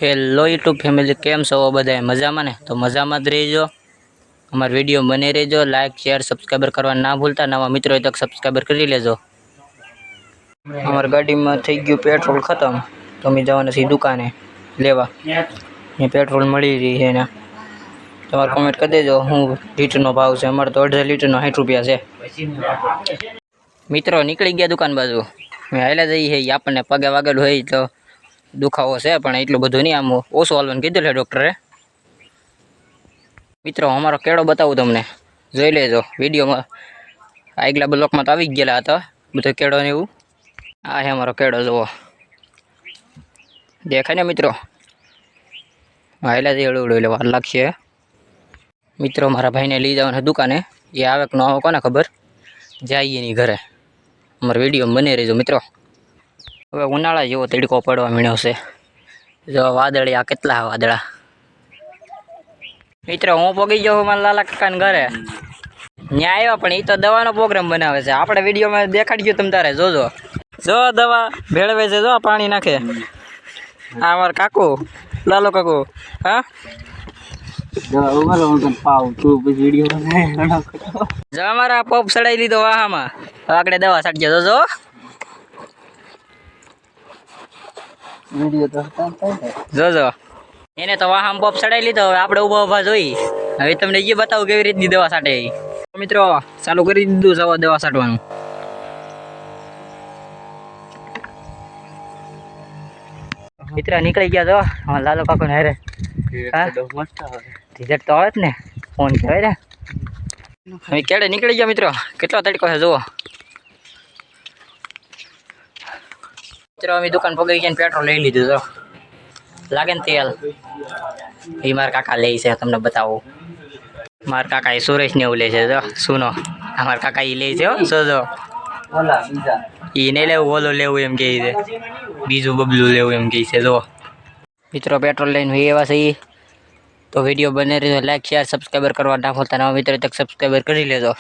Hello YouTube family, કેમ છો બધા? મજામાં ને? તો મજામાં જ રહેજો. અમારો વિડીયો બને રહેજો. લાઇક શેર સબસ્ક્રાઈબર કરવા ના ભૂલતા. નવા મિત્રો હોય તો સબસ્ક્રાઈબર કરી લેજો. અમારી ગાડીમાં થઈ ગયું પેટ્રોલ ખતમ, તો અમે જવાના છીએ દુકાને લેવા. એ પેટ્રોલ મળી રહી છે ને. તમારે કોમેન્ટ કરી દેજો હું લીટરનો ભાવ છે. અમારે તો 1.5 લીટરનો 60 રૂપિયા છે. મિત્રો નીકળી ગયા દુકાન બાજુ. મેં હાલ્યા જઈએ છે. આપણને પગે વાગેલું હોય તો દુખાવો છે, પણ એટલું બધું નહીં. આમ ઓછું હાલવાનું કીધું છે ડૉક્ટરે. મિત્રો અમારો કેળો બતાવું તમને, જોઈ લેજો વિડીયોમાં. આગલા બ્લોકમાં તો આવી જ ગયેલા હતા બધો કેળો ને એવું. આ છે અમારો કેળો, જુઓ, દેખાય ને મિત્રો? હાલ્યા જઈએ હળવું એટલે વાર લાગશે. મિત્રો મારા ભાઈને લઈ જવાના દુકાને, એ આવે કે ન આવે કોને ખબર. જઈએ એની ઘરે. અમારો વિડીયો બને રહેજો મિત્રો. હવે ઉનાળા જેવો તડકો પડવા માંડ્યો છે. જો વાદળી, આ કેટલા વાદળા. મિત્રો હું પોગી ગયો હું મારા લાલા કાકાને ઘરે. ત્યાં આવ્યા, પણ એ તો દવાનો પ્રોગ્રામ બનાવે છે. આપણે વિડીયોમાં દેખાડી ગયો, તમે તારે જોજો. જો દવા ભેળવે છે, જો પાણી નાખે. આ અમારા કાકુ, લાલો કાકુ. હા, જો અમારા પપ સડાઈ લીધો વાહામાં. આગળ દવા સાટજે, જોજો. જોજો એને તો વાહામ પપ સડાઈ લીધો. હવે આપણે ઉભા ઉભા જોઈ. હવે તમને એ બતાવું કેવી રીતની દવા સાટે. મિત્રો ચાલુ કરી દીધું સવા દવા સાટવાનું. મિત્રો નીકળી ગયા તો લાલો કાકો ને હારે. રિઝલ્ટ તો આવે જ ને, ફોન કહેવાય ને. હવે કેડે નીકળી ગયા મિત્રો. કેટલો તડકો છે જુઓ. મિત્રો અમે દુકાન પગી ગયા, પેટ્રોલ લઈ લીધું. તો લાગે ને તેલ, એ મારા કાકા લે છે. તમને બતાવું. મારા કાકા એ સુરેશ ને એવું લે છે. જો સુનો, અમારા કાકા એ લે છે. જો એ નહીં લેવું, ઓલો લેવું એમ કહે છે. બીજું બબલું લેવું એમ કહે છે. જો મિત્રો પેટ્રોલ લઈને એવા છે. તો વિડીયો બને રહેજો. લાઈક શેર સબસ્ક્રાઈબર કરવા ના ભૂલતા. નવા મિત્રો તક સબસ્ક્રાઈબર કરી લેજો.